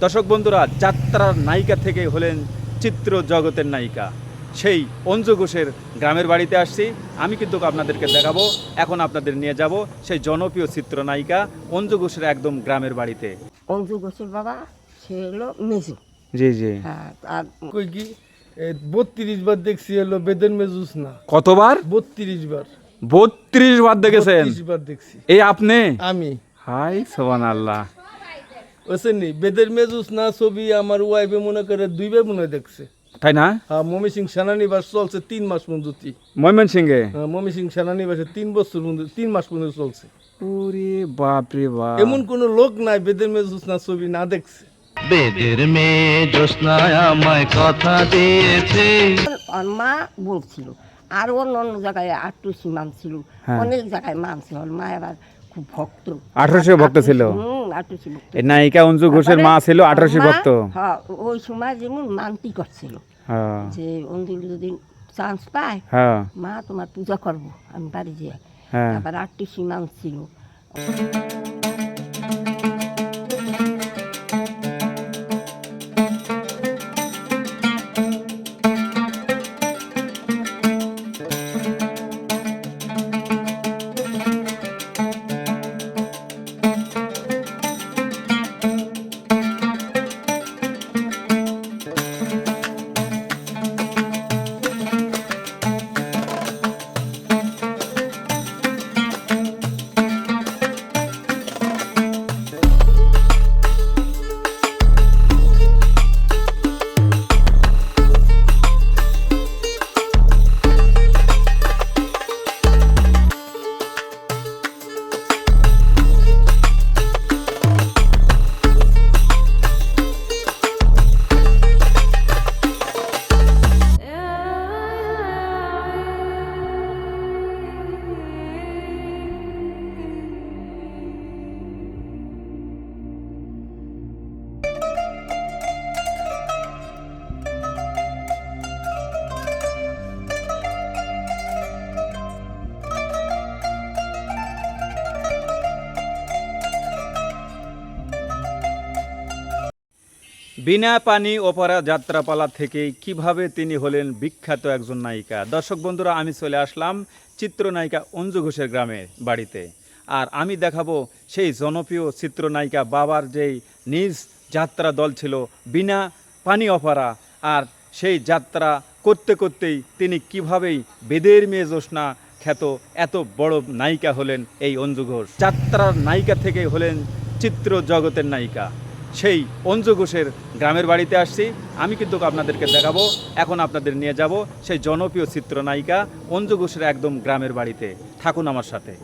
দর্শক বন্ধুরা, যাত্রার নায়িকা থেকে হলেন চিত্র জগতের নায়িকা সেই অঞ্জু ঘোষের গ্রামের বাড়িতে আসছি। আমি কিন্তু আপনাদেরকে দেখাবো, এখন আপনাদের নিয়ে যাব সেই জনপ্রিয় চিত্রনায়িকা অঞ্জু ঘোষের একদম গ্রামের বাড়িতে। অঞ্জু ঘোষের বাবা সে হলো মেজু। জি জি। হ্যাঁ, আর কই কি 32 বার দেখছি হলো বেদের মেজুস না। কতবার? 32 বার। 32 বার দেখেছেন? 32 বার দেখছি। এই আপনি? আমি। হাই সুবহানাল্লাহ। ওসেনি বেদের মেজুস না ছবি আমার ওয়াইফে মনে করে 2 বার মনে দেখছে। তাই না? হ্যাঁ, মমি সিং সেনানিবাস চলছে 3 মাস পর্যন্ত। ময়মনসিংহে? হ্যাঁ, মমি সিং সেনানিবাসে 3 বছর পর্যন্ত 3 মাস পর্যন্ত চলছে। ওরে বাপ রে বাপ। এমন কোন লোক নাই বেদের মেজুস না ছবি না দেখছে। বেদের মেয়ে জ্যোৎস্নায় আমায় কথা দিয়েছে। ওর মা বলছিল, আর অন্য অন্য জায়গায় আটটুসি মান ছিল, অনেক জায়গায় মানছে। ওর মা এবার খুব ভক্ত, 1800 ভক্ত ছিল। আটটুসি ভক্ত। এই নায়িকা অঞ্জু ঘোষের মা ছিল 1800 ভক্ত। হ্যাঁ, ওই সময় যেমন মানতি করছিল হ্যাঁ যে অঞ্জু যদি চান্স পায়, হ্যাঁ মা তোমার পূজা করবো আমি বাড়ি যেয়ে। হ্যাঁ। আবার আটটুসি মান ছিল। বিনা পানি অপেরা যাত্রাপালা থেকে কিভাবে তিনি হলেন বিখ্যাত একজন নায়িকা। দর্শক বন্ধুরা, আমি চলে আসলাম চিত্রনায়িকা অঞ্জু ঘোষের গ্রামের বাড়িতে। আর আমি দেখাবো সেই জনপ্রিয় চিত্রনায়িকা বাবার যেই নিজ যাত্রা দল ছিল বিনা পানি অপেরা, আর সেই যাত্রা করতে করতেই তিনি কিভাবেই বেদের মেয়ে জ্যোৎস্না খ্যাত এত বড় নায়িকা হলেন এই অঞ্জু ঘোষ। যাত্রার নায়িকা থেকে হলেন চিত্র জগতের নায়িকা সেই অঞ্জু ঘোষের গ্রামের বাড়িতে আসছি। আমি কিন্তু আপনাদেরকে দেখাবো, এখন আপনাদের নিয়ে যাব সেই জনপ্রিয় চিত্রনায়িকা অঞ্জু ঘোষের একদম গ্রামের বাড়িতে। থাকুন আমার সাথে।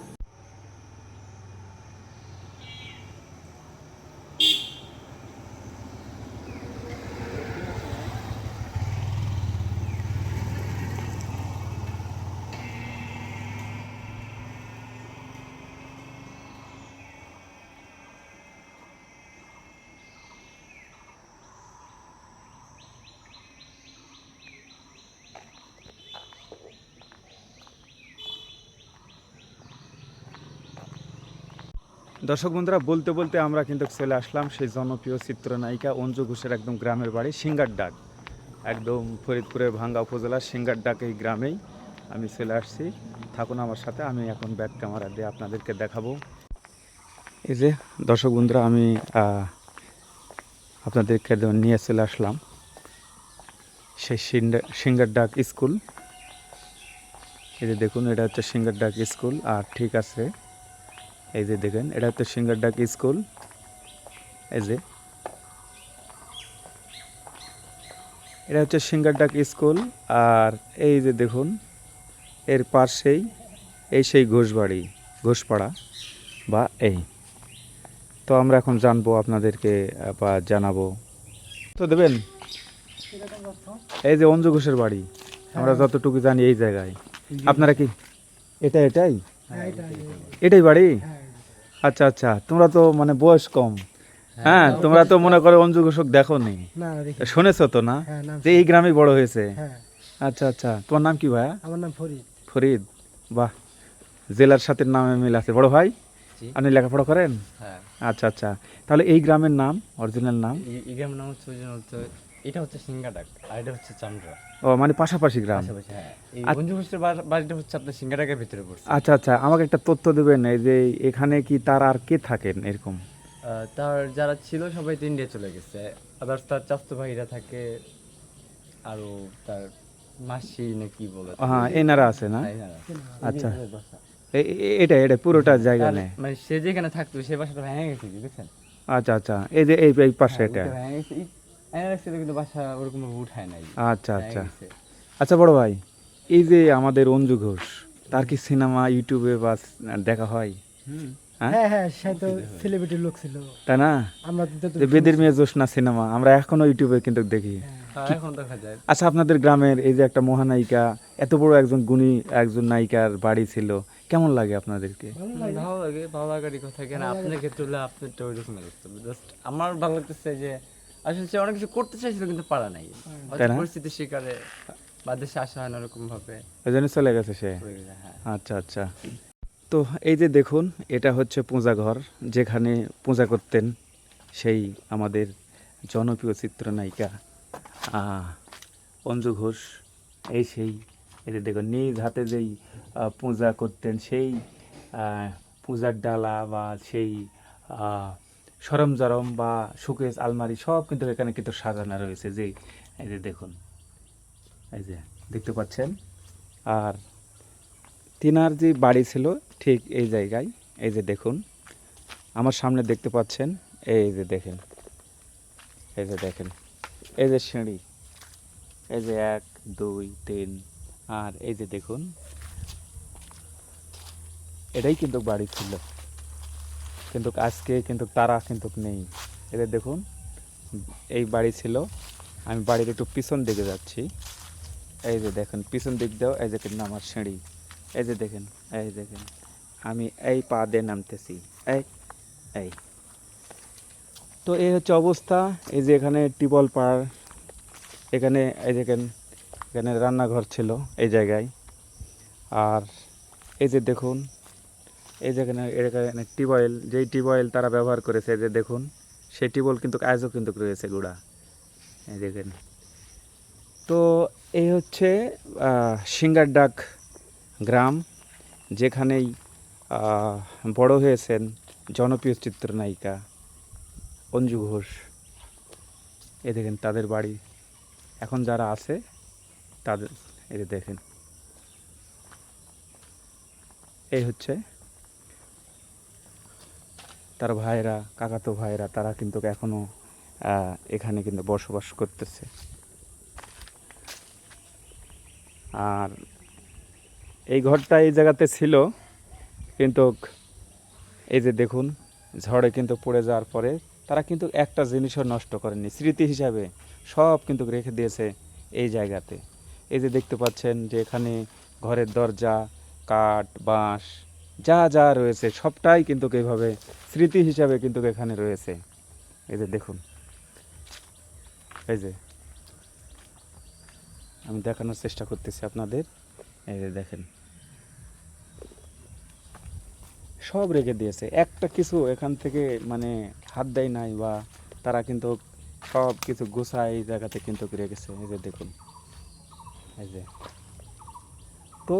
দর্শক বন্ধুরা, বলতে বলতে আমরা কিন্তু চলে আসলাম সেই জনপ্রিয় চিত্রনায়িকা অঞ্জু ঘোষের একদম গ্রামের বাড়ি সিঙ্গারডাক, একদম ফরিদপুরের ভাঙ্গা উপজেলার সিঙ্গারডাক এই গ্রামেই আমি চলে আসছি। থাকুন আমার সাথে, আমি এখন ব্যাক ক্যামেরা দিয়ে আপনাদেরকে দেখাবো। এই যে দর্শক বন্ধুরা, আমি আপনাদেরকে নিয়ে চলে আসলাম সেই সিঙ্গারডাক স্কুল। এই যে দেখুন, এটা হচ্ছে সিঙ্গারডাক স্কুল। আর ঠিক আছে, এই যে দেখেন, এটা হচ্ছে সিঙ্গারডাক স্কুল। এই যে এটা হচ্ছে সিঙ্গারডাক স্কুল। আর এই যে দেখুন, এর পাশেই এই সেই ঘোষবাড়ি, ঘোষপাড়া বা এই। তো আমরা এখন জানবো আপনাদেরকে বা জানাবো। তো দেবেন, এই যে অঞ্জু ঘোষের বাড়ি, আমরা যতটুকু জানি এই জায়গায়। আপনারা কি এটাই এটাই বাড়ি? আচ্ছা আচ্ছা, তোমরা তো মানে বয়স কম। হ্যাঁ, তোমরা তো মনে করো অঞ্জু ঘোষক দেখো নি, শুনেছো তো না যে এই গ্রামে বড় হয়েছে? আচ্ছা আচ্ছা, তোমার নাম কি ভাইয়া? আমার নাম ফরিদ। ফরিদ, বাহ, জেলার সাথে নামে মিল আছে। বড় ভাই? জি আপনি লেখাপড়া করেন? হ্যাঁ। আচ্ছা আচ্ছা, তাহলে এই গ্রামের নাম, অরিজিনাল নাম? এই গ্রামের নাম হচ্ছে এটা হচ্ছে সিঙ্গাডাক আর এটা হচ্ছে চান্দ্রা, ও মানে পাশাপাশি গ্রাম। পাশাপাশি। হ্যাঁ, এই আচ্ছা। অঞ্জু ঘোষের বাড়িটা হচ্ছে আপনার সিঙ্গাডাকের ভিতরে পড়ছে। আচ্ছা আচ্ছা, আমাকে একটা তথ্য দেবেন, এই যে এখানে কি তার আর কে থাকেন এরকম? তার যারা ছিল সবাই তো ইন্ডিয়া চলে গেছে, আদার্স তার চাচাতো ভাইরা থাকে, আরো তার মাসি না কি বলে, হ্যাঁ, এনারা আছে না? হ্যাঁ, এনারা। আচ্ছা। এই যে বাসা। এটা এটা পুরোটা জায়গা তার- নেই? মানে সে যেখানে থাকতো সেই বাসাটা ভেঙে গেছে কি বুঝছেন? আচ্ছা আচ্ছা, এই যে এই পাশে হ্যাঁ, এটা। ওইটা ভেঙে গেছে। এনে রাখছিল কিন্তু বাসা ওরকম ভাবে উঠায় নাই, আচ্ছা ভেঙে আচ্ছা। গেছে। আচ্ছা বড় ভাই, এই যে আমাদের অঞ্জু ঘোষ, তার কি সিনেমা ইউটিউবে বা দেখা হয়? হ্যাঁ হ্যাঁ হ্যাঁ, সে তো সেলিব্রিটির লোক ছিল, তাই না? আমরা তো যে বেদের মেয়ে জোসনা সিনেমা আমরা এখনো ইউটিউবে কিন্তু দেখি। হ্যাঁ, এখন দেখা যায়। আচ্ছা, আপনাদের গ্রামের এই যে একটা মহানায়িকা, এত বড় একজন গুণী একজন নায়িকার বাড়ি ছিল, কেমন লাগে আপনাদেরকে? ভালো লাগারই কথা, কেন আপনার ক্ষেত্রে হলে আপনার তো ওইরকম লাগতো, জাস্ট আমার ভালো লাগতেছে যে আসলে সে অনেক কিছু করতে চাইছিল কিন্তু পারা নাই, তাই না? পরিস্থিতির শিকারে বা দেশে আসা হয় না ওরকম ভাবে ওই জন্য চলে গেছে সে। হয়ে গেছে। হ্যাঁ, আচ্ছা আচ্ছা। তো এই যে দেখুন, এটা হচ্ছে পূজা ঘর, যেখানে পূজা করতেন সেই আমাদের জনপ্রিয় চিত্রনায়িকা অঞ্জু ঘোষ। এই সেই, এই যে দেখুন নিজ হাতে যেই পূজা করতেন, সেই পূজার ডালা বা সেই সরঞ্জাম বা শোকেস আলমারি সব কিন্তু এখানে কিন্তু সাজানো রয়েছে। যে এই যে দেখুন, এই যে দেখতে পাচ্ছেন। আর তিনার যে বাড়ি ছিল ঠিক এই জায়গায়, এই যে দেখুন আমার সামনে দেখতে পাচ্ছেন, এই যে দেখেন, এই যে দেখেন, এই যে সিঁড়ি, এই যে 1 2 3, আর এই যে দেখুন এটাই কিন্তু বাড়ি ছিল, কিন্তু আজকে কিন্তু তারা কিন্তু নেই। এদের দেখুন, এই বাড়ি ছিল। আমি বাড়ির একটু পিছন দিকে যাচ্ছি, এই যে দেখেন পিছন দিক দিয়েও এই যে কিন্তু আমার সিঁড়ি, এই যে দেখেন, এই দেখেন আমি এই পা দিয়ে নামতেছি, এই এই। তো এই হচ্ছে অবস্থা। এই যে এখানে টিউবওয়েল পার, এখানে এই দেখেন, এখানে রান্নাঘর ছিল এই জায়গায়। আর এই যে দেখুন, এই যেখানে এখানে টিউবওয়েল, যেই টিউবওয়েল তারা ব্যবহার করেছে, এই যে দেখুন সেই টিউবওয়েল কিন্তু আজও কিন্তু রয়েছে গুড়া, এই দেখেন। তো এই হচ্ছে সিঙ্গারডাক গ্রাম, যেখানেই বড় হয়েছেন জনপ্রিয় চিত্রনায়িকা অঞ্জু ঘোষ। এ দেখেন তাদের বাড়ি, এখন যারা আছে তাদের, এই যে দেখেন, এই হচ্ছে তার ভাইরা, কাকাতো ভাইরা, তারা কিন্তু এখনো এখানে কিন্তু বসবাস করতেছে। আর এই ঘরটা এই জায়গাতে ছিল, কিন্তু এই যে দেখুন ঝড়ে কিন্তু পড়ে যাওয়ার পরে তারা কিন্তু একটা জিনিসও নষ্ট করেনি, স্মৃতি হিসাবে সব কিন্তু রেখে দিয়েছে এই জায়গাতে। এই যে দেখতে পাচ্ছেন যে এখানে ঘরের দরজা, কাঠ, বাঁশ যা যা রয়েছে সবটাই কিন্তু এইভাবে স্মৃতি হিসাবে কিন্তু এখানে রয়েছে। এই যে দেখুন, এই যে আমি দেখানোর চেষ্টা করতেছি আপনাদের, এই যে দেখেন সব রেখে দিয়েছে, একটা কিছু এখান থেকে মানে হাত দেয় নাই, বা তারা কিন্তু সব কিছু গোছায় এই জায়গাতে কিন্তু রেখেছে। এই যে দেখুন, এই যে। তো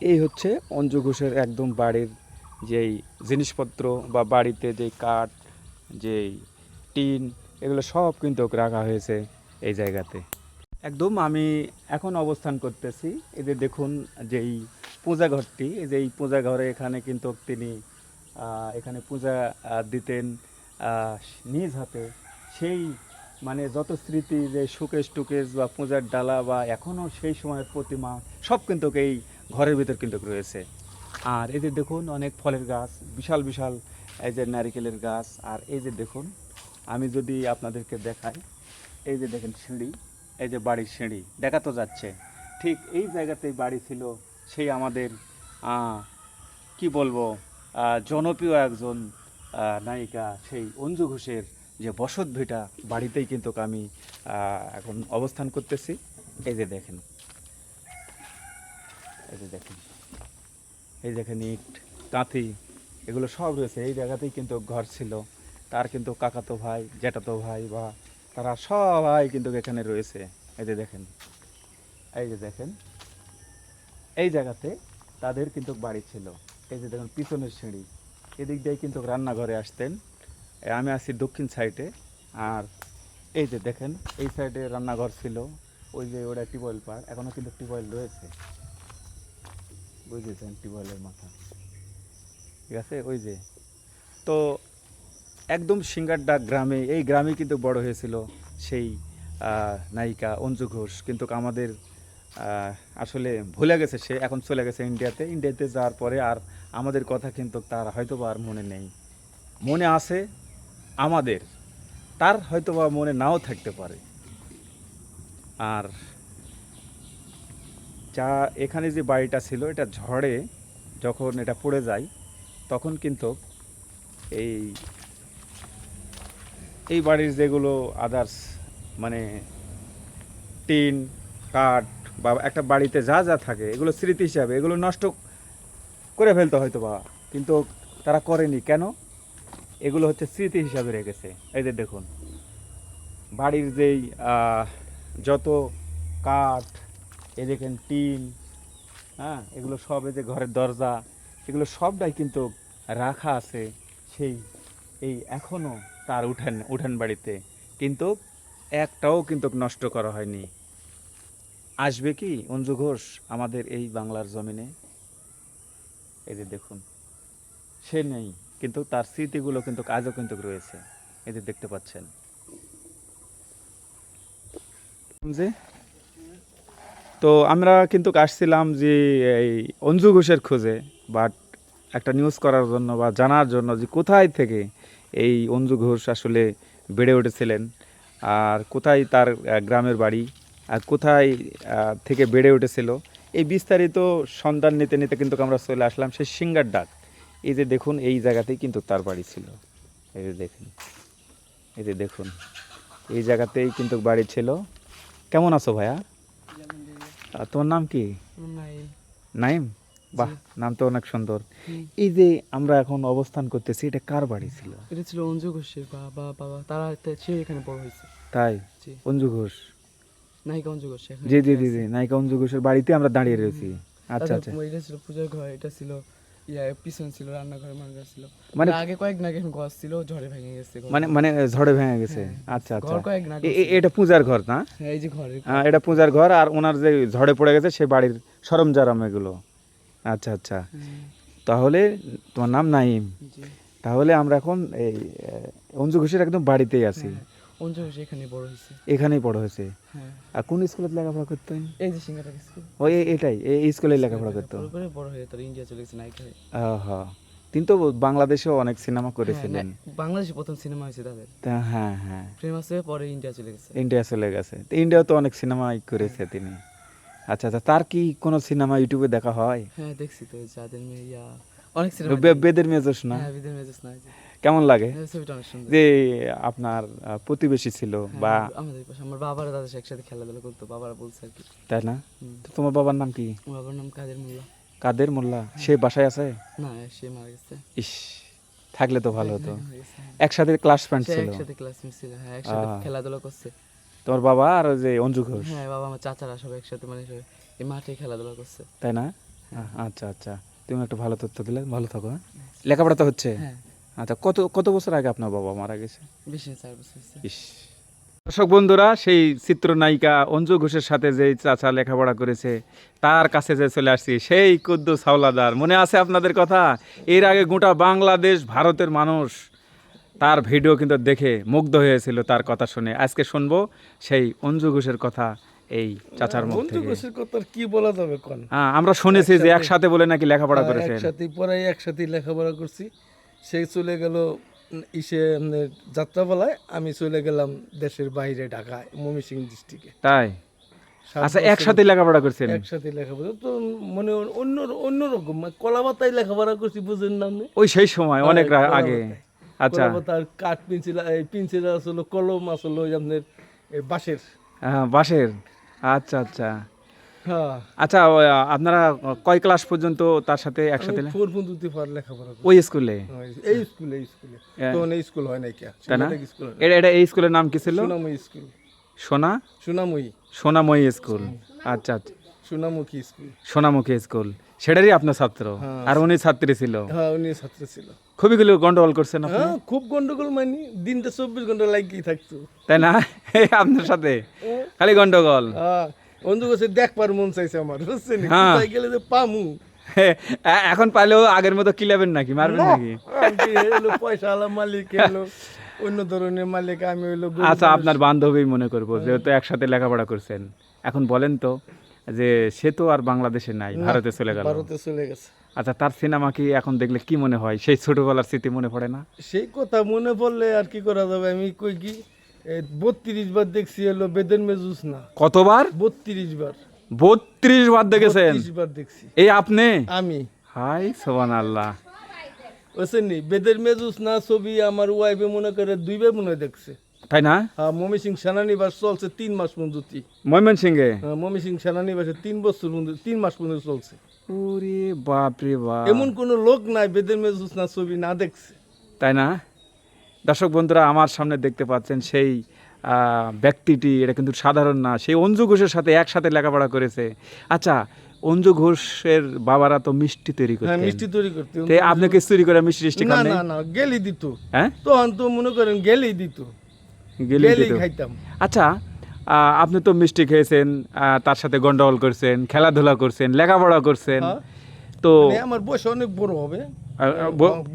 এই হচ্ছে অঞ্জু ঘোষের একদম বাড়ির যেই জিনিসপত্র বা বাড়িতে যেই কাঠ, যেই টিন, এগুলো সব কিন্তু রাখা হয়েছে এই জায়গাতে। একদম আমি এখন অবস্থান করতেছি, এই যে দেখুন যেই পূজা ঘরটি, এই যে এই পূজা ঘরে এখানে কিন্তু তিনি এখানে পূজা দিতেন নিজ হাতে। সেই মানে যত স্মৃতি, যে শোকেস টুকেস বা পূজার ডালা বা এখনও সেই সময়ের প্রতিমা সব কিন্তু এই ঘরের ভিতর কিন্তু রয়েছে। আর এই যে দেখুন অনেক ফলের গাছ, বিশাল বিশাল এই যে নারিকেলের গাছ। আর এই যে দেখুন, আমি যদি আপনাদেরকে দেখাই, এই যে দেখেন সিঁড়ি, এই যে বাড়ির সিঁড়ি দেখা তো যাচ্ছে, ঠিক এই জায়গাতেই বাড়ি ছিল সেই আমাদের কি বলবো জনপ্রিয় একজন নায়িকা সেই অঞ্জু ঘোষের যে বসত ভিটা বাড়িতেই কিন্তু আমি এখন অবস্থান করতেছি। এই যে দেখেন, এই যে দেখেন, এই দেখেন ইট, কাঁথি, এগুলো সব রয়েছে। এই জায়গাতেই কিন্তু ঘর ছিল তার, কিন্তু কাকাতো ভাই, জ্যাঠাতো ভাই বা তারা সবাই কিন্তু এখানে রয়েছে। এই যে দেখেন, এই যে দেখেন, এই জায়গাতে তাদের কিন্তু বাড়ি ছিল। এই যে দেখুন পিছনের সিঁড়ি, এদিক দিয়ে কিন্তু রান্নাঘরে আসতেন। আমি আছি দক্ষিণ সাইডে, আর এই যে দেখেন এই সাইডে রান্নাঘর ছিল। ওই যে ওটা টিউবওয়েল পার, এখনও কিন্তু টিউবওয়েল রয়েছে, বুঝেছেন, টিউবওয়েলের মাথা, ঠিক আছে। ওই যে তো একদম সিঙ্গারডাক গ্রামে, এই গ্রামে কিন্তু বড় হয়েছিল সেই নায়িকা অঞ্জু ঘোষ। কিন্তু আমাদের আসলে ভুলে গেছে সে, এখন চলে গেছে ইন্ডিয়াতে। ইন্ডিয়াতে যাওয়ার পরে আর আমাদের কথা কিন্তু তার হয়তো বা আর মনে নেই। মনে আছে আমাদের, তার হয়তো বা মনে নাও থাকতে পারে। আর যা এখানে যে বাড়িটা ছিল, এটা ঝড়ে যখন এটা পড়ে যায় তখন কিন্তু এই এই বাড়ির যেগুলো আদার্স মানে টিন, কাঠ বা একটা বাড়িতে যা যা থাকে এগুলো স্মৃতি হিসাবে এগুলো নষ্ট করে ফেলতে হয়তো বা, কিন্তু তারা করেনি কেন, এগুলো হচ্ছে স্মৃতি হিসাবে রেখেছে। এই যে দেখুন বাড়ির যেই যত কাঠ, এই দেখেন টিন, হ্যাঁ, এগুলো সব, এই যে ঘরের দরজা, এগুলো সবটাই কিন্তু রাখা আছে সেই এই এখনও তার উঠান বাড়িতে, কিন্তু একটাও কিন্তু নষ্ট করা হয়নি। আসবে কি অঞ্জু ঘোষ আমাদের এই বাংলার জমিনে? এই যে দেখুন সে নেই, কিন্তু তার স্মৃতিগুলো কিন্তু আজও কিন্তু রয়েছে, এই যে দেখতে পাচ্ছেন। যে তো আমরা কিন্তু আসছিলাম যে এই অঞ্জু ঘোষের খোঁজে, বাট একটা নিউজ করার জন্য বা জানার জন্য যে কোথায় থেকে এই অঞ্জু ঘোষ আসলে বেড়ে উঠেছিলেন, আর কোথায় তার গ্রামের বাড়ি, আর কোথায় থেকে বেড়ে উঠেছিল, এই বিস্তারিত সন্ধান নিতে নিতে কিন্তু আমরা চলে আসলাম সেই সিঙ্গার ডাক। এই যে দেখুন এই জায়গাতেই কিন্তু তার বাড়ি ছিল। এই যে দেখুন, এই যে দেখুন এই জায়গাতেই কিন্তু বাড়ি ছিল। কেমন আছো ভাইয়া? তোমার নাম কি? নাইম? বাহ, নাম তো অনেক সুন্দর। এই যে আমরা এখন অবস্থান করতেছি, এটা কার বাড়ি ছিল? এটা ছিল অঞ্জু ঘোষের বাবা, তারা সে এখানে বড় হয়েছে। তাই? জি। অঞ্জু ঘোষ, নায়িকা অঞ্জু ঘোষ এখানে জি জি জি জি, নায়িকা অঞ্জু ঘোষের বাড়িতে আমরা দাঁড়িয়ে রয়েছি। আচ্ছা আচ্ছা, এটা ছিল পূজার ঘর, এটা ছিল পিছন ছিল রান্নাঘর, মানঘর ছিল। মানে আগে কয়েকদিন আগে ঘর ছিল, ঝড়ে ভেঙে গেছে ঘর। মানে ঝড়ে ভেঙে গেছে। হ্যাঁ, আচ্ছা আচ্ছা, ঘর কয়েকদিন আগে এটা পূজার ঘর না? হ্যাঁ, এই যে ঘরে এটা পূজার ঘর, আর ওনার যে ঝড়ে পড়ে গেছে সে বাড়ির সরঞ্জাম এগুলো। আচ্ছা আচ্ছা, তাহলে তোমার নাম নাইম। জি। তাহলে আমরা এখন এই অঞ্জু ঘোষের একদম বাড়িতেই আছি। অঞ্জু ঘোষ এখানে বড় হয়েছে। এখানেই বড় হয়েছে। হ্যাঁ, আর কোন স্কুলে লেখাপড়া করতেন? এই যে সিঙ্গাটা স্কুল। ওই এটাই, এই স্কুলে লেখাপড়া করতো। বড় করে বড় হয়ে তার ইন্ডিয়া চলে গেছে নায়িকা হয়ে। হ্যাঁ, তিনি তো বাংলাদেশেও অনেক সিনেমা করেছিলেন। হ্যাঁ, বাংলাদেশে প্রথম সিনেমা হয়েছে তাদের। হ্যাঁ হ্যাঁ, ফেমাস হয়ে পরে ইন্ডিয়া চলে গেছে। ইন্ডিয়া চলে গেছে, তো ইন্ডিয়াও তো অনেক সিনেমাই করেছে তিনি। আচ্ছা আচ্ছা, তার কি কোনো সিনেমা ইউটিউবে দেখা হয়? হ্যাঁ, দেখছি তো, যাদের মেয়ে অনেক সিনেমা। বেদের মেজস না? হ্যাঁ, বিদের মেজাজ না, কেমন লাগে ছবিটা অনেক সুন্দর। যে আপনার প্রতিবেশী ছিল বা আমাদের পাশে আমার বাবার দাদা একসাথে খেলাধুলা করতো, বাবারা বলছে আর কি। তাই না? তো তোমার বাবার নাম কি? আমার বাবার নাম কাদের মোল্লা। কাদের মোল্লা? সে বাসায় আছে? না, সে মারা গেছে। ইস, থাকলে তো ভালো হতো। হয়ে গেছে। একসাথে ক্লাস ফ্রেন্ড সে ছিল একসাথে ক্লাসমেট ছিল, হ্যাঁ, একসাথে খেলাধুলা করছে। তোমার বাবা আর ওই যে অঞ্জু ঘোষ, হ্যাঁ, বাবা আমার চাচারা সবাই একসাথে, মানে সবাই এই মাঠে খেলাধুলা করছে। তাই না? আচ্ছা আচ্ছা, তুমি একটা ভালো তথ্য দিলে, ভালো থাকো। হ্যাঁ, লেখাপড়া তো হচ্ছে। হ্যাঁ, আচ্ছা, কত কত বছর আগে আপনার বাবা মারা গেছে? বেশি না, 4 বছর হয়েছে। ইস, দর্শক বন্ধুরা, সেই চিত্রনায়িকা অঞ্জু ঘোষের সাথে যে চাচা লেখাপড়া করেছে তার কাছে যে চলে আসছি, সেই কুদ্দুস হাওলাদার। মনে আছে আপনাদের কথা? এর আগে গোটা বাংলাদেশ, ভারতের মানুষ তার ভিডিও কিন্তু দেখে মুগ্ধ হয়েছিল তার কথা শুনে। আজকে শুনবো সেই অঞ্জু ঘোষের কথা এই চাচার মুখ অঞ্জু থেকে। ঘোষের কথা আর কি বলা যাবে কোন? হ্যাঁ, আমরা শুনেছি যে একসাথে বলে নাকি লেখাপড়া করেছেন। একসাথে পড়াই, একসাথে লেখাপড়া করছি। সে চলে গেল ইসে যাত্রাপালায়, আমি চলে গেলাম দেশের বাইরে, ঢাকায়, ময়মনসিংহ ডিস্ট্রিক্টে। তাই? আচ্ছা, একসাথে লেখাপড়া করছেন? একসাথে লেখাপড়া তো মানে অন্যরকম, কলাপাতায় লেখাপড়া করছি, বুঝেন না আপনি? ওই সেই সময় অনেক আগে। আচ্ছা, কলাপাতার কাঠ পেন্সিল, এই পেন্সিল আসলো, কলম আসলো ওই আপনার বাঁশের। বাঁশের। আচ্ছা আচ্ছা, হ্যাঁ আচ্ছা আপনারা কয় ক্লাস পর্যন্ত তার সাথে একসাথে আমি 4 পর্যন্ত লেখাপড়া করছি। ওই স্কুলে? এই স্কুলে তখন এই স্কুল হয় নাই কে তাই না? স্কুল হয় এটা এই স্কুলের নাম কি ছিল? সোনাময়ী স্কুল। সোনাময়ী স্কুল। আচ্ছা আচ্ছা, সোনামুখী স্কুল। সোনামুখী স্কুল, সেটারই আপনার ছাত্র? আর উনি ছাত্রী ছিল? হ্যাঁ উনি ছাত্র ছিল। খুবই গুলো গন্ডগোল করছেন আপনি? হ্যাঁ খুব গন্ডগোল, মানে দিনটা 24 ঘন্টা লাগিয়ে থাকতো। তাই না? এই আপনার সাথে খালি গন্ডগোল? হ্যাঁ বন্ধু কাছে দেখবার মন চাইছে আমার, বুঝছেন? হ্যাঁ। কোথায় গেলে যে পামু। এখন পাইলেও আগের মতো কিলাবেন নাকি, মারবেন নাকি? এলো পয়সা আলা মালিক, এলো অন্য ধরনের মালিক, আমি হইলো গরিব আচ্ছা, মানুষ। আপনার বান্ধবী মনে করবো, যেহেতু একসাথে লেখাপড়া করছেন, এখন বলেন তো যে সে তো আর বাংলাদেশে নাই, ভারতে চলে গেল। ভারতে চলে গেছে। আচ্ছা, তার সিনেমা কি এখন দেখলে কি মনে হয়? সেই ছোটবেলার স্মৃতি মনে পড়ে না? সেই কথা মনে পড়লে আর কি করা যাবে, আমি কই কি 32 বার দেখছি হলো বেদের মেজুস না। কতবার? 32 বার। 32 বার দেখেছেন? 32 বার দেখছি এই আপনি? আমি। হাই সুবহানাল্লাহ। বুঝছেন নি, বেদের মেজুস না ছবি আমার ওয়াইফে মনে করে 2 বার মনে হয় দেখছে। তাই না? হ্যাঁ মমি সিং সেনানিবাস চলছে 3 মাস পর্যন্ত। ময়মনসিংহে? মমি সিং সেনানিবাসে 3 বছর পর্যন্ত, 3 মাস পর্যন্ত চলছে। ওরে বাপ রে বাপ। এমন কোন লোক নাই বেদের মেজুস না ছবি না দেখছে। তাই না? দর্শক বন্ধুরা, আমার সামনে দেখতে পাচ্ছেন সেই ব্যক্তিটি, এটা কিন্তু সাধারণ না, সেই অঞ্জু ঘোষের সাথে একসাথে লেখাপড়া করেছে। আচ্ছা, অঞ্জু ঘোষের বাবারা তো মিষ্টি তৈরি হ্যাঁ করতেন, মিষ্টি তৈরি করতে। তে আপনি কি চুরি করে মিষ্টি টিষ্টি না খান? না না, গেলি দিত। হ্যাঁ, তখন তো মনে করেন গেলেই দিত, গেলেই গেলেই দিত। খাইতাম। আচ্ছা, আপনি তো মিষ্টি খেয়েছেন, তার সাথে গন্ডগোল করছেন, খেলাধুলা করছেন, লেখাপড়া করছেন, হ্যাঁ। তো মানে আমার বয়স অনেক বড় হবে,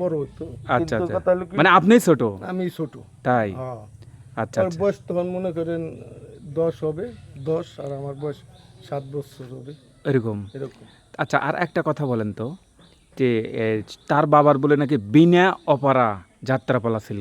বড় হতো। আচ্ছা কিন্তু আচ্ছা, কথা হলো কি, মানে আপনিই ছোট? আমি ছোট। তাই? হ্যাঁ। আচ্ছা আর আচ্ছা, বয়স তখন মনে করেন 10 হবে, 10 আর আমার বয়স 7 বছর হবে, এরকম। এরকম। আচ্ছা, আর একটা কথা বলেন তো, যে তার বাবার বলে নাকি বিনা অপারা যাত্রাপালা ছিল?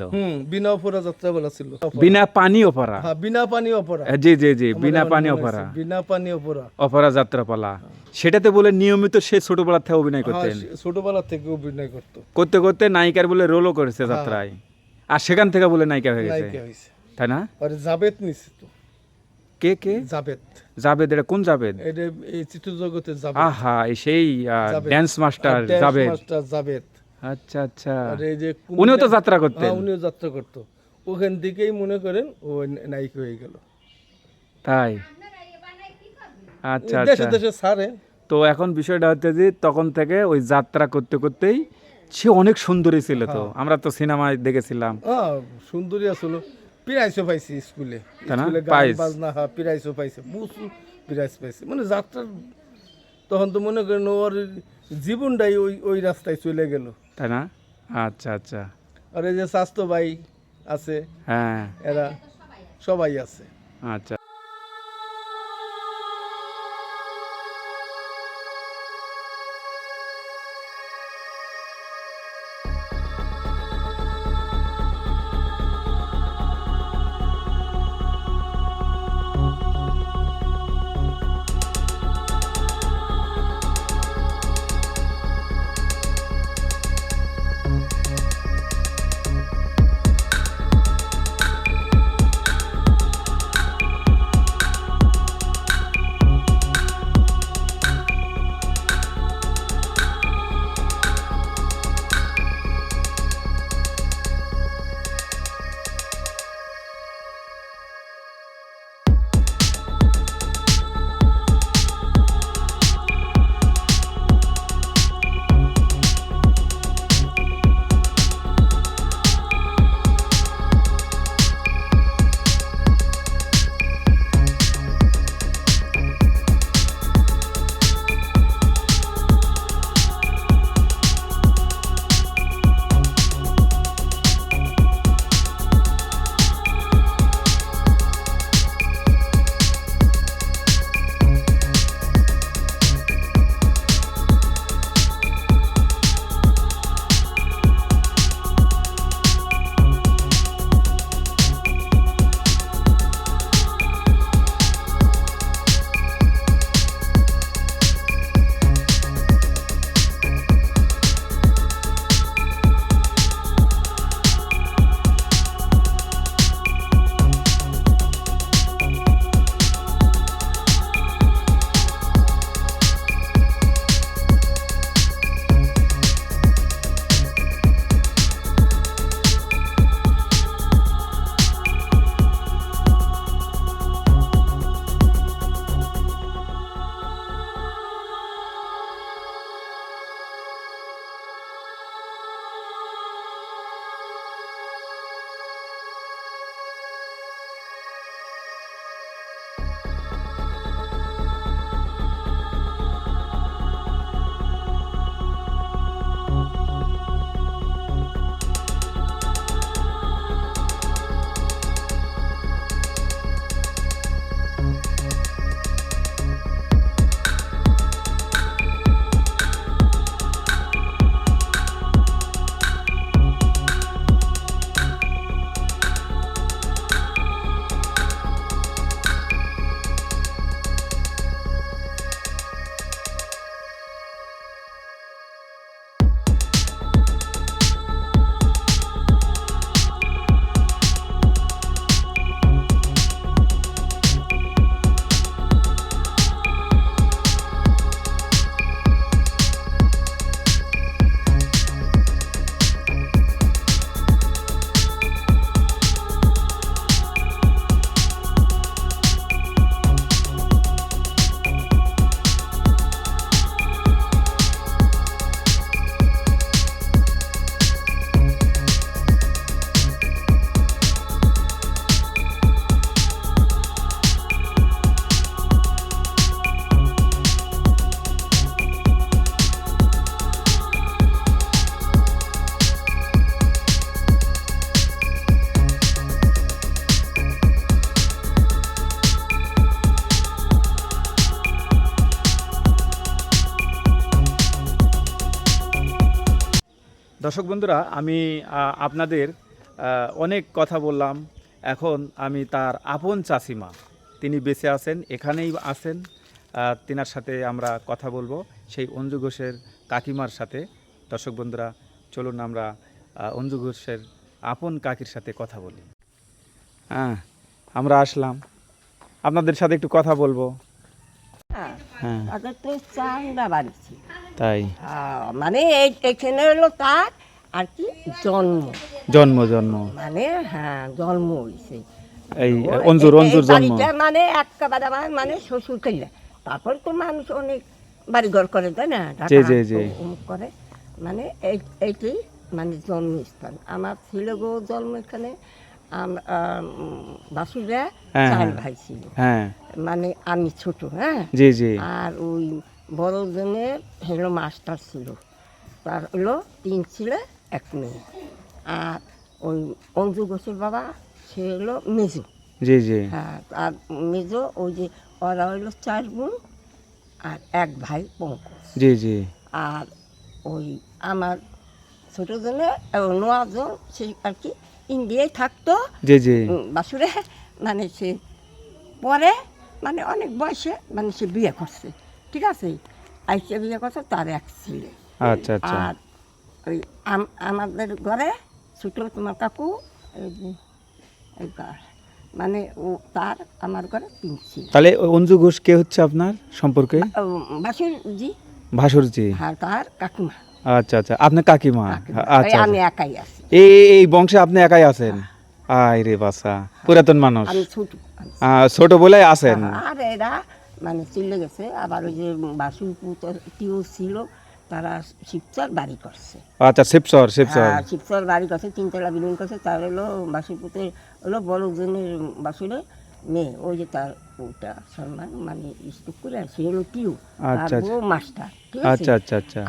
বিনা অপরা যাত্রা বলা ছিল। বিনা পানি অপারা? হ্যাঁ বিনা পানি অপরা। জি জি জি, বিনা আমার পানি মনে অপারা, আছে, বিনা পানি অপরা। অপারা যাত্রাপালা। সেটাতে বলে নিয়মিত সে ছোটবেলা থেকে অভিনয় হ্যাঁ, করতেন, সে ছোটবেলা থেকে অভিনয় করতো। করতে করতে নায়িকার বলে রোলও করেছে যাত্রায়, আর সেখান থেকে বলে নায়িকা হয়ে গেছে, নায়িকা হয়েছে। তাই না? আর জাবেদ নিছে তো। কে কে? জাবেদ। জাবেদ? এটা কোন জাবেদ? এটা এই চিত্র জগতে জাবেদ। আহা, সেই Javed. Dance master dance Javed. Master Javed. আচ্ছা আচ্ছা, আর এই যে উনিও তো যাত্রা করতেন? হ্যাঁ উনিও যাত্রা করতো। ওখান থেকেই মনে করেন ও নায়িকা হয়ে গেল। তাই? আচ্ছা দেশে আচ্ছা। দেশে ছাড়ে। তো এখন বিষয়টা হচ্ছে যে তখন থেকে ওই যাত্রা করতে করতেই সে অনেক সুন্দরী ছিল। তো আমরা তো সিনেমায় দেখেছিলাম। হ্যাঁ সুন্দরী আসলো, প্রাইজও পাইছে স্কুলে। তাই না? স্কুলে গান প্রাইজ? বাজনা, হ্যাঁ প্রাইজও পাইছে, বহু প্রাইজ পাইছে। মানে যাত্রার তখন তো মনে করেন ওর জীবনটাই ওই ওই রাস্তায় চলে গেল। তাই না? আচ্ছা আচ্ছা, আর এই যে স্বাস্থ্য ভাই আছে, হ্যাঁ, এরা সবাই আছে। আচ্ছা। দর্শক বন্ধুরা, আমি আপনাদের অনেক কথা বললাম। এখন আমি তার আপন চাচিমা, তিনি বেঁচে আছেন, এখানেই আছেন, তিনার সাথে আমরা কথা বলবো, সেই অঞ্জু ঘোষের কাকিমার সাথে। দর্শক বন্ধুরা, চলুন আমরা অঞ্জু ঘোষের আপন কাকির সাথে কথা বলি। হ্যাঁ, আমরা আসলাম, আপনাদের সাথে একটু কথা বলবো। হ্যাঁ, হ্যাঁ, তাদের তো চাংড়া বাড়ি ছিল। তাই মানে এখানে হলো তার আর কি জন্ম, জন্ম জন্ম মানে হ্যাঁ জন্ম হয়েছে এই অঞ্জুর জন্ম। মানে একেবারে আমার মানে শ্বশুর কইলে, তারপর তো মানুষ অনেক বাড়িঘর করে তাই না, ঢাকা জি, জি, জি। অমুক করে, মানে এইটি মানে জন্মস্থান। আমার ছিল গো জন্ম এখানে। বাসুরা হ্যাঁ, 4 হ্যাঁ। ভাই ছিল, হ্যাঁ, মানে আমি ছোট। হ্যাঁ, জি জি। আর ওই বড় জনের হলো মাস্টার ছিল, তার হলো 3 ছেলে 1 মেয়ে। আর ওই অঞ্জু ঘোষের বাবা সে হলো মেজো। জি জি। হ্যাঁ, আর মেজো ওই যে ওরা হইলো 4 বোন আর 1 ভাই পঙ্কজ। জি জি। আর ওই আমার ছোটো জনে নোয়াজন সে আর কি ইন্ডিয়ায় থাকতো। জি জি। বাসুরে মানে সে পরে মানে অনেক বয়সে মানে সে বিয়ে করছে, ঠিক আছে, আইসে বিয়ে করছে, তার 1 ছেলে। আচ্ছা আচ্ছা। আর ওই আমাদের ঘরে ছোটো তোমার কাকু এই যে এই মানে ও তার আমার ঘরে 3 ছেলে। তাহলে ওই অঞ্জু ঘোষ কে হচ্ছে আপনার সম্পর্কে? বাসুর জি, ভাসুরজি। হ্যাঁ, তার কাকিমা। আচ্ছা আচ্ছা, আপনার কাকিমা। কাকিমা। আচ্ছা, আমি আচ্ছা। একাই আছি, এই বংশে আপনি একাই আছেন? আয় রে বাসা, পুরাতন মানুষ। আমি ছোট। ছোট বলে আছেন। আর এরা মানে চলে গেছে। আবার ওই যে বাসুর পুতিও ছিল, তারা শিবচর বাড়ি করছে। আচ্ছা, শিবচর শিবচর। হ্যাঁ, শিবচর বাড়ি করছে, 3 তলা বিল্ডিং করছে। তার হলো বাসুর পুতের হলো বড় জনের বাসুরের মেয়ে, ওই যে তার ওটা সম্মান মানে স্টুক করে সে হলো টিউ, আর আচ্ছা, বউ মাস্টার, ঠিক আছে। আচ্ছা আচ্ছা আচ্ছা।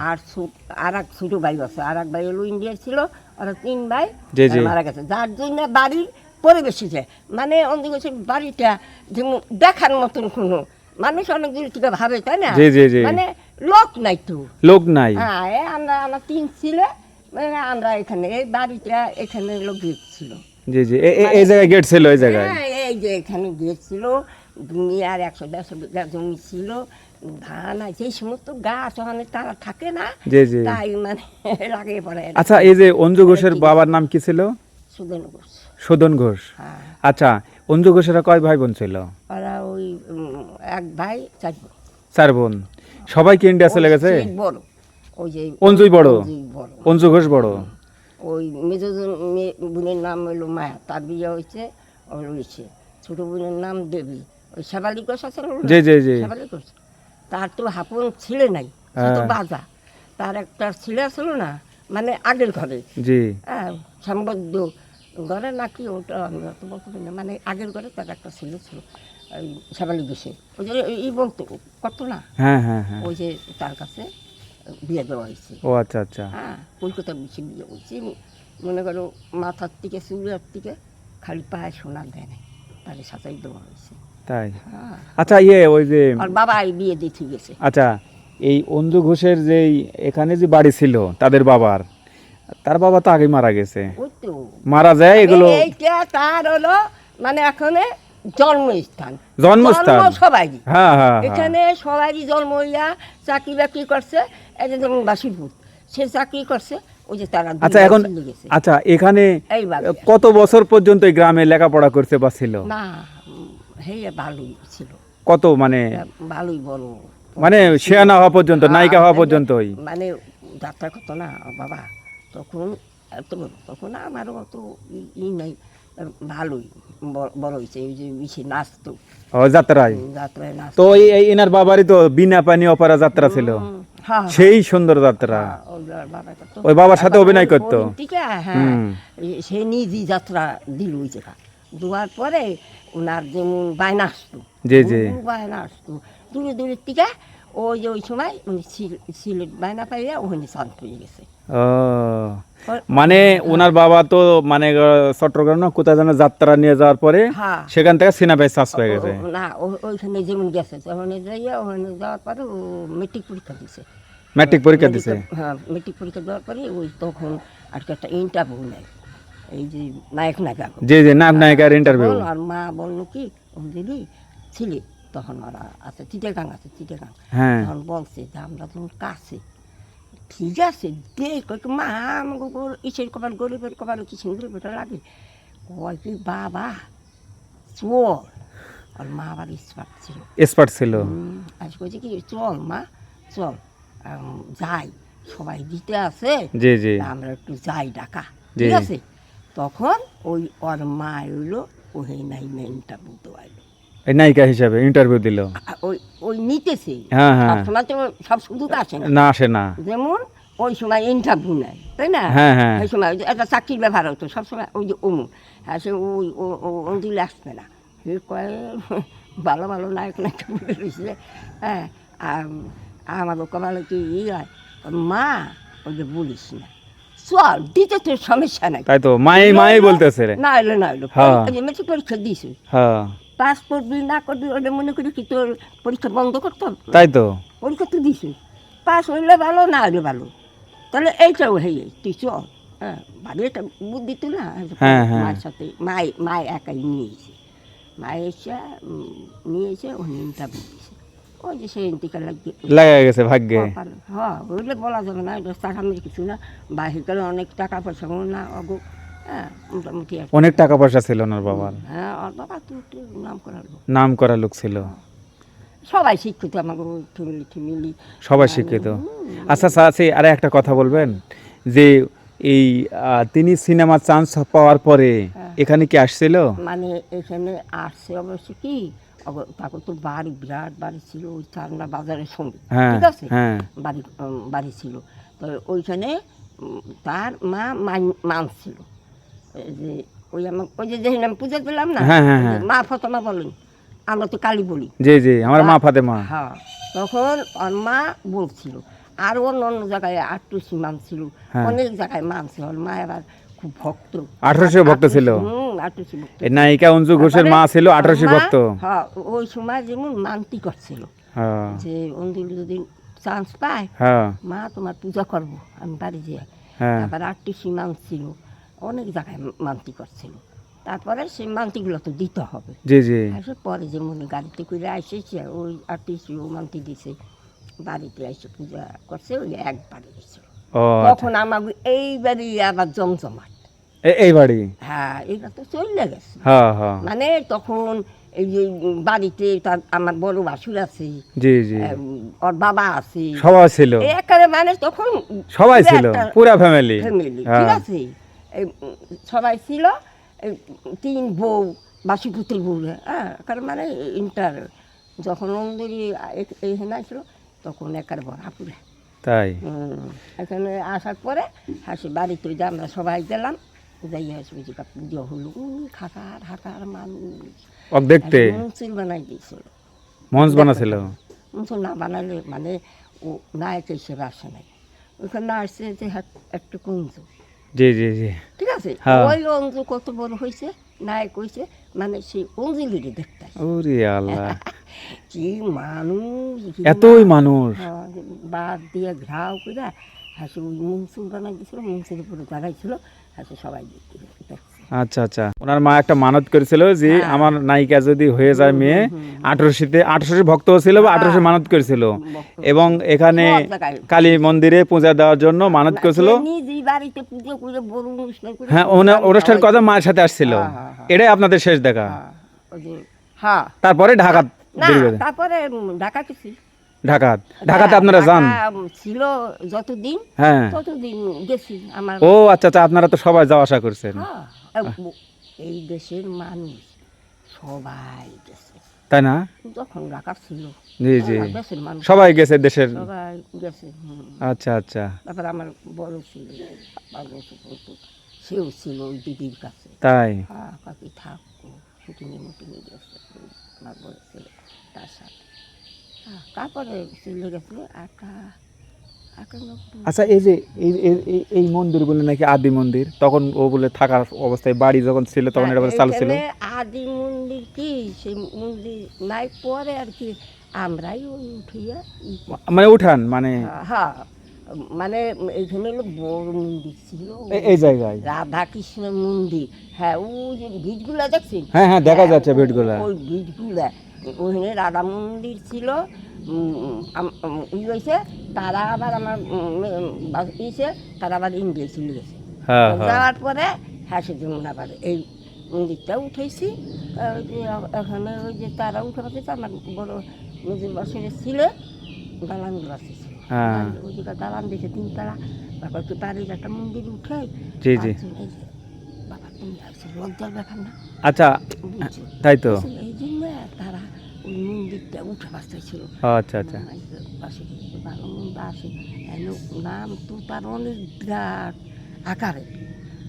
আর এক ছোট ভাই আছে, আর এক ভাই হলো ইন্ডিয়ার ছিল, ওরা 3 ভাই জি, জি। মারা গেছে। যার জন্য বাড়ির পরিবেশে মানে অন্ধ বাড়িটা যেমন দেখার মতন কোনো মানুষ অনেক দূর থেকে ভাবে তাই না, জি, জি, জি। মানে লোক নাই তো। লোক নাই। হ্যাঁ, আমরা 3 ছেলে, মানে আমরা এখানে এই বাড়িটা এখানে লোক ছিল। জি জি। এই জায়গায় গেট ছিল, এই জায়গায়। হ্যাঁ, এই যে এখানে গিয়েছিল, দুনিয়ার 100-150 বিঘা জমি ছিল, ধান আছে, এই সমস্ত গাছ ওখানে তারা থাকে না, জি জি। তাই মানে লাগিয়ে পড়ে। আচ্ছা, এই যে অঞ্জু ঘোষের বাবার নাম কি ছিল? সুদেন ঘোষ। সুদন ঘোষ। হ্যাঁ, আচ্ছা, অঞ্জু ঘোষেরা কয় ভাই বোন ছিল? ওরা ওই 1 ভাই 4 বোন। 4 বোন। সবাই কি ইন্ডিয়া চলে গেছে? ওই বড়, ওই যে অঞ্জুই বড়? অঞ্জুই বড়। অঞ্জু ঘোষ বড়? ওই মেজো বোনের নাম হলো মায়া, তার বিয়ে হয়েছে ওর হয়েছে। ছোটো বোনের নাম দেবী, ওই শেফালি ঘোষ আছে না? জি জি জি। শেফালি ঘোষ। তার তো হাপন ছেলে নাই, সে তো বাজা। তার একটা ছেলে ছিল না, মানে আগের ঘরে, জি। হ্যাঁ, সম্বদ্ধ ঘরে নাকি, ওটা আমি অত বলতে পারি না, মানে আগের ঘরে তার একটা ছেলে ছিল, ওই শেফালি ঘোষে। ওই যে এই বলতো কত না, হ্যাঁ হ্যাঁ হ্যাঁ। ওই যে তার কাছে বিয়ে দেওয়া হয়েছে। ও আচ্ছা আচ্ছা। হ্যাঁ, কলকাতার বেশি বিয়ে হয়েছে। মনে করো মাথার থেকে চুলের থেকে খালি পায়ে সোনা দেয় না, তাহলে সাঁচাই দেওয়া হয়েছে। তাই? হ্যাঁ, আচ্ছা, ওই যে আর বাবা এই বিয়ে দিতে গেছে। আচ্ছা, এই অঞ্জু ঘোষের যে এখানে যে বাড়ি ছিল তাদের বাবার, তার বাবা তো আগে মারা গেছে। ওই তো মারা যায় এগুলো। এইটা তার হলো মানে এখানে জন্মস্থান, জন্মস্থান। জন্ম সবারই। হ্যাঁ হ্যাঁ হ্যাঁ। এখানে সবারই জন্ম হইয়া চাকরি বাকরি করছে। এই যে যেমন বাসিরপুর, সে চাকরি করছে, ওই যে তারা দুই আচ্ছা, ভাই এখন চলে গেছে। আচ্ছা, এখানে এইভাবে কত বছর পর্যন্ত এই গ্রামে লেখাপড়া করতে পারছিল? না, হে ভালোই ছিল, কত মানে ভালোই বড়, মানে শেয়ানা হওয়া পর্যন্ত, নায়িকা হওয়া পর্যন্তই? মানে যাত্রা কত না বাবা, তখন এত তখন আমারও অত নাই, ভালোই বড় হয়েছে। এই যে বেশি নাচতো, ও যাত্রায়। যাত্রায় নাচ। তো এই এনার বাবারই তো বিনা পানি অপেরা যাত্রা ছিল, হ্যাঁ, সেই সুন্দর যাত্রা। হ্যাঁ, ওই বাবার সাথে অভিনয় করতো? হ্যাঁ, সে নিজেই যাত্রা দিল ওই জায়গা দেওয়ার পরে ওনার যেমন বায়না আসতো, জি জি। বায়না আসতো দূরে দূরের থেকে। ওই যে ওই সময় উনি সিলেট বায়না পাইয়া ওখানে শান্ত হয়ে গেছে। ও, মানে ওনার বাবা তো মানে চট্টগ্রাম না কোথায় যেন যাত্রা নিয়ে যাওয়ার পরে হ্যাঁ, সেখান থেকে সিনাবাই চাষ হয়ে গেছে। না ওইখানে যেমন গেছে, ওখানে যাইয়া ওখানে যাওয়ার পরে ও মেট্রিক পরীক্ষা দিছে। ম্যাট্রিক পরীক্ষা দিছে? হ্যাঁ, মেট্রিক পরীক্ষা দেওয়ার পরে ওই তখন আর কি একটা ইন্টারভিউ নেয়, এই যে নায়ক নায়িকা। জি জি, নায়ক নায়িকার ইন্টারভিউ। আর মা বললো কি অঞ্জলি ছিলে, তখন ওরা আছে চিটাগাং, আছে চিটাগাং। হ্যাঁ। তখন বলছে যে আমরা তোমার কাছে, ঠিক আছে দেখ মা আমাকে ইসের কপাল গরিবের কপাল কি সুন্দর বেটা লাগে, কয় কি বাবা চল। আর মা আবার স্পার্ট ছিল, এক্সপার্ট ছিল। আজ কইছে কি চল মা চল, যাই সবাই দিতে আছে, জি জি আমরা একটু যাই ঢাকা, জি। ঠিক আছে। তখন ওই ওর মা এলো, ওই নাই মেনটা বুঝতে পারলো, এই নায়িকা হিসাবে ইন্টারভিউ দিল। ওই ওই নিতেছে। হ্যাঁ, হ্যাঁ। সবসময় তো সব সুযোগ আসে না, না আসে না। যেমন ওই সময় ইন্টারভিউ নেয়, তাই না? হ্যাঁ, হ্যাঁ। ওই সময় ওই যে একটা চাকরির ব্যাপার হতো সবসময়, ওই যে অমুক, হ্যাঁ সে ওই অঞ্জলি আসবে না, সে কয়ে ভালো ভালো নায়ক নায়িকা বলে রয়েছে। হ্যাঁ, আমার কপালে কি হয়, মা ওই যে বলিস না, চল দিতে তোর সমস্যা নাই। তাই তো মাই বলতেছে রে। না এলো না এলো, হ্যাঁ। মেট্রিক পরীক্ষা দিয়েছিস, হ্যাঁ পাস করবি না করবি ওটা মনে করি কি তোর পরীক্ষা বন্ধ করতে হবে? তাই তো। পরীক্ষা তো দিছিস, পাস হইলে ভালো না হইলে ভালো, তাহলে এইটাও হয়ে তুই চল। হ্যাঁ, বাড়ি একটা বুদ্ধি তো না, হ্যাঁ, হ্যাঁ। মায়ের সাথে মায় একাই নিয়েছে, মায় এসে নিয়েছে, ও নিনটা বুঝিয়েছে, ওই যে সে ইন্তিকাল লাগা গেছে ভাগ্যে। হ্যাঁ ওইলে বলা যাবে না, এটা টাকামের কিছু না, বাহিরকালে অনেক টাকা পয়সা না অগো। হ্যাঁ, মোটামুটি আর কি। অনেক টাকা পয়সা ছিল ওনার বাবার, হ্যাঁ, ওর বাবা তো একটু নাম করালো, নাম করা লোক ছিল, সবাই শিক্ষিত আমাকে ফ্যামিলি সবাই শিক্ষিত। আচ্ছা চাচি, আরে একটা কথা বলবেন যে এই তিনি সিনেমা চান্স পাওয়ার পরে এখানে কি আসছিল? মানে এখানে আসছে অবশ্য কি, তারপর তো বাড়ি বিরাট বাড়ি ছিল ওই চারনা বাজারের সঙ্গে, হ্যাঁ, ঠিক আছে, হ্যাঁ। বাড়ি ছিল। তো ওইখানে তার মা মানছিল যে ওই ওই যে যেখানে আমি পূজা দিলাম না, হ্যাঁ, হ্যাঁ, হ্যাঁ। মা ফতমা বলেন, আমরা তো কালী বলি। জি জি, আমার মা ফাতেমা। হ্যাঁ, তখন ওর মা বলছিল, আর অন্য অন্য জায়গায় আটটুসি মানছিল, হ্যাঁ। অনেক জায়গায় মানছিল। ওর মা আবার খুব ভক্ত, 1800 ভক্ত ছিল। আটটুসি ভক্ত। এই নায়িকা অঞ্জু ঘোষের মা ছিল 1800 মা, ভক্ত। হ্যাঁ, ওই সময় যেমন মানতি করছিল হ্যাঁ, যে অঞ্জলি যদি চান্স পায়, হ্যাঁ, মা তোমার পূজা করবো আমি বাড়ি যেয়ে। হ্যাঁ। তারপর আটটুসি মানছিল, অনেক জায়গায় মানতি করছিল। তারপরে সেই মানতিগুলো তো দিতে হবে। জি জি। আসে পরে যেমন গাড়িতে করে এসেছে, ওই আর্টিস্ট ও মানতি দিছে, বাড়িতে এসে পূজা করছে, ওই একবারে গেছিল। ও তখন আমাকে এইবারই আবার জমজমাট। এই বাড়ি। হ্যাঁ, এটা তো চলে গেছে। হ্যাঁ হ্যাঁ, মানে তখন এই যে বাড়িতে তার আমার বড় বাসুর আছে, জি জি, ওর বাবা আছে, সবাই ছিল, একারে মানে তখন সবাই ছিল, পুরা ফ্যামিলি। ফ্যামিলি, ঠিক হ্যাঁ, আছে। এই সবাই ছিল, এই 3 বউ, বাসি পুতুল বউ। হ্যাঁ, কারণ মানে ইন্টার যখন অন্দরি এখানে আসলো তখন একার ভরা পুরে। তাই। এখানে আসার পরে হাসি বাড়িতে যে আমরা সবাই গেলাম, যাই আসবে যে পুজো হলো, হাজার হাজার মানুষ ওক দেখতে মঞ্চুর বানাই দিয়েছিল। মঞ্চ বানাছিল। মঞ্চুর না বানালে মানে ও নায়ক হিসেবে আসে নাই, ওইখানে আসছে যে একটু কুঞ্জ, জি জি জি, ঠিক আছে। হ্যাঁ। ওই অঞ্জু কত বড় হয়েছে, নায়ক হয়েছে, মানে সেই অঞ্জলিরে দেখতে আসে। ওরে আল্লাহ, কি মানুষ, কি এতই মানুষ। হ্যাঁ, বাদ দিয়ে ঘাও করে হাসি ওই মনসুর বানাই দিয়েছিল, মনসুর উপরে জাগাইছিল, হাসি সবাই দেখছে। আচ্ছা আচ্ছা, ওনার মা একটা মানত করেছিল যে আমার নায়িকা যদি হয়ে যায় মেয়ে, 1800 ভক্ত ছিল বা 1800 মানত করেছিল, এবং এখানে সব জায়গায়। কালী মন্দিরে পূজা দেওয়ার জন্য মানত করেছিল। সে নিজেই বাড়িতে পুজো করে বড় অনুষ্ঠান করে, হ্যাঁ, অনুষ্ঠান কথা মায়ের সাথে আসছিল। হ্যাঁ, হ্যাঁ, হ্যাঁ। এটাই আপনাদের শেষ দেখা। হ্যাঁ, ওই যে, হ্যাঁ, তারপরে ঢাকা না দীর্ঘদিন। তারপরে ঢাকা গেছি। ঢাকাতে আপনারা যান? ঢাকা ছিল যতদিন, হ্যাঁ। ততদিন গেছি আমার। ও আচ্ছা আচ্ছা, আপনারা তো সবাই যাওয়া আসা করছেন। হ্যাঁ, এই দেশের মানুষ সবাই গেছে, তাই না? যখন ঢাকা ছিল। জি জি, দেশের মানুষ সবাই গেছে দেশের। সবাই গেছে। আচ্ছা আচ্ছা, তারপর আমার বড় ছিল, সেও ছিল ওই দিদির কাছে। তাই। হ্যাঁ, কাকি থাকতো, শুটিংয়ে মুটিংয়ে গেছে আমার বড় ছিল তার সাথে। হ্যাঁ, তারপরে চলে গেছে একটা। আচ্ছা, এই যে এই মন্দির বলে নাকি আদি মন্দির, তখন ও বলে থাকার অবস্থায় বাড়ি যখন ছিল তখন এটা বলে চালু ছিল। এখানে আদি মন্দির কি, সেই মন্দির নাই পরে আর কি আমরাই ওই উঠিয়া মানে উঠান মানে, হ্যাঁ, মানে এইখানে হলো বড় মন্দির ছিল, এই জায়গায়? রাধা কৃষ্ণ মন্দির। হ্যাঁ, ওই যে ভিটগুলা দেখছেন? হ্যাঁ হ্যাঁ, দেখা যাচ্ছে ভিটগুলা। ওই ভিটগুলা, ওখানে রাধা মন্দির ছিল। ই হয়েছে, তারা আবার আমার ইসে, তারা আবার ইন্ডিয়া চলে গেছে। হ্যাঁ হ্যাঁ। যাওয়ার পরে হ্যাঁ সেজন্য আবার এই মন্দিরটা উঠেছি। এখানে ওই যে তারা উঠে পাচ্ছে, আমার বড় নদীর বছরের ছিল দালানগুলো আছে। হ্যাঁ। ওই যে দালান দিয়েছে 3 তালা, বাবা তো বাড়ির একটা মন্দির উঠে। জি জি। বাবা তুমি আসছে লজ্জার ব্যাপার না, আচ্ছা, বুঝছো? তাই তো। এই জন্য তারা ওই মন্দিরটা উঠে পাচ্ছিল। আচ্ছা আচ্ছা। পাশে ভালো মন্দ আসে, নাম তো তার অনেক বিরাট আকারে,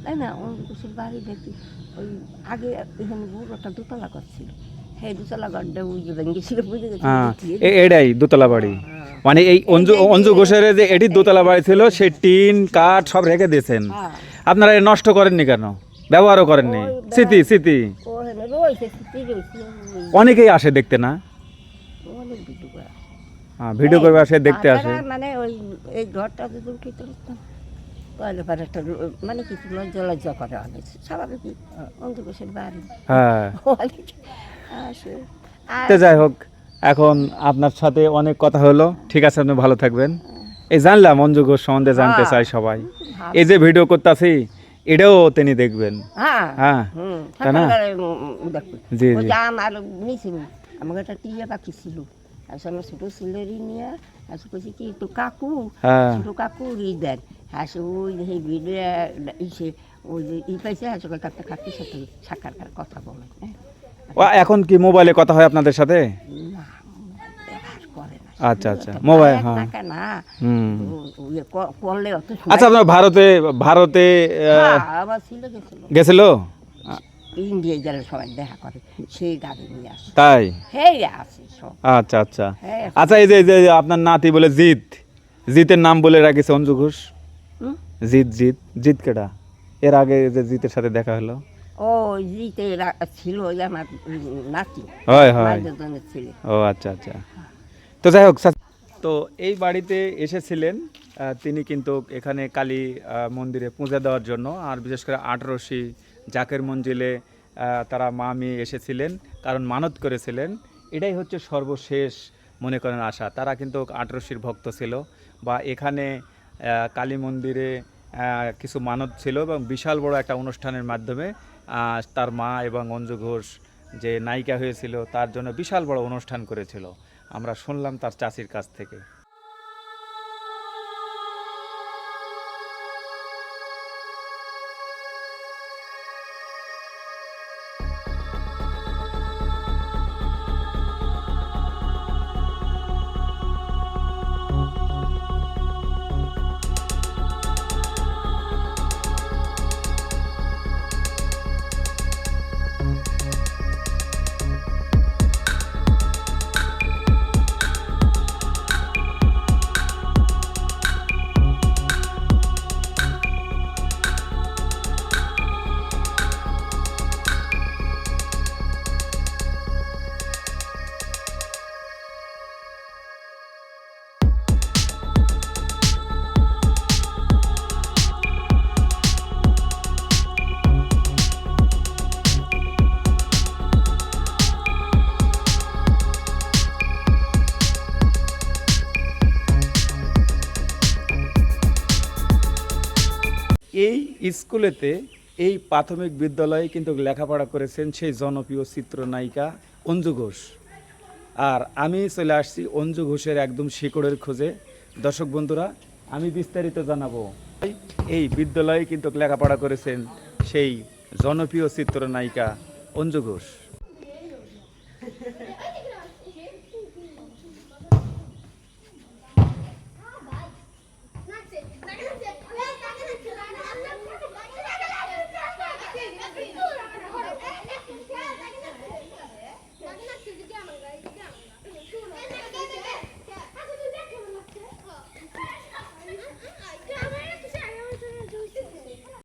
তাই না? অন্ধকোষের বাড়ি দেখি ওই আগে এখানে বড় একটা দোতলা ঘর ছিল, সেই দোতলা ঘরটা ওই যে ভেঙেছিল, বুঝে গেছি। হ্যাঁ, এটাই দোতলা বাড়ি। মানে এই অঞ্জু ঘোষের যে এটি দোতলা বাড়ি ছিল, সেই টিন কাঠ সব রেখে দিয়েছেন। হ্যাঁ। আপনারা এ নষ্ট করেননি কেন? ব্যবহারও করেননি? স্মৃতি স্মৃতি ওখানে রয়েছে, স্মৃতি রয়েছে। অনেকেই আসে দেখতে না? অনেক ভিডিও করে। হ্যাঁ, ভিডিও করবে আসে, দেখতে আসে। তাছাড়া মানে ওই এই ঘরটা যদি উঠিতে পারতাম তাহলে পরে একটা মানে কিছু লজ্জা লজ্জা করে অনেক, স্বাভাবিক অন্ধকোষের বাড়ি। হ্যাঁ। অনেক আসে। আর তো যাই হোক, এখন আপনার সাথে অনেক কথা হলো। ঠিক আছে, আপনি ভালো থাকবেন। এই জানলাম অঞ্জু ঘোষ সম্বন্ধে জানতে চাই সবাই। এই যে ভিডিও করতেছি, এটাও তিনি দেখবেন। হ্যাঁ হ্যাঁ, তাই না? দেখো জি ওই জি। যে আমার নিয়েছিল, আমাকে একটা টিয়া পাখি ছিল, আসলে আমার ছোটো ছেলেরই নিয়ে আসে, বলছি কি তো কাকু, হ্যাঁ। ছোটো কাকু ই দেন। আসে ওই সেই ভিডিও ইসে ওই যে ই পাইছে, আসলে একটা কাকুর সাথে সাক্ষাৎ কথা বলে। হ্যাঁ, ও, এখন কি মোবাইলে কথা হয় আপনাদের সাথে? না ব্যবহার করে না। আচ্ছা আচ্ছা, মোবাইল, হ্যাঁ। টাকা না হুম। করলে অত আচ্ছা, আপনার ভারতে আমার ছিল গেছিল গেছিল? ইন্ডিয়া গেলে সবাই দেখা করে, সেই গাড়ি নিয়ে আসে। তাই? হ্যাঁ আছে সব। আচ্ছা আচ্ছা। হ্যাঁ। আচ্ছা, এই যে আপনার নাতি বলে জিতের নাম বলে রাখিছে অঞ্জু ঘোষ। হুম? জিত কেডা? এর আগে যে জিতের সাথে দেখা হলো? ও জিতে ছিল ওই আমার নাতি, হয় হয়। জনের ছেলে। ও আচ্ছা আচ্ছা। তো যাই হোক, তো এই বাড়িতে এসেছিলেন তিনি কিন্তু এখানে কালী মন্দিরে পূজা দেওয়ার জন্য, আর বিশেষ করে 18 জাকের মঞ্জিলে তারা মা মেয়ে এসেছিলেন, কারণ মানত করেছিলেন। এটাই হচ্ছে সর্বশেষ মনে করেন আশা। তারা কিন্তু 18 ভক্ত ছিল, বা এখানে কালী মন্দিরে কিছু মানত ছিল, এবং বিশাল বড় একটা অনুষ্ঠানের মাধ্যমে তার মা এবং অঞ্জু ঘোষ যে নায়িকা হয়েছিল তার জন্য বিশাল বড় অনুষ্ঠান করেছিল। আমরা শুনলাম তার চাচির কাছ থেকে। এই স্কুলেতে, এই প্রাথমিক বিদ্যালয়ে কিন্তু লেখাপড়া করেছেন সেই জনপ্রিয় চিত্রনায়িকা অঞ্জু ঘোষ। আর আমি চলে আসছি অঞ্জু ঘোষের একদম শিকড়ের খোঁজে। দর্শক বন্ধুরা, আমি বিস্তারিত জানাবো। এই বিদ্যালয়ে কিন্তু লেখাপড়া করেছেন সেই জনপ্রিয় চিত্রনায়িকা অঞ্জু ঘোষ।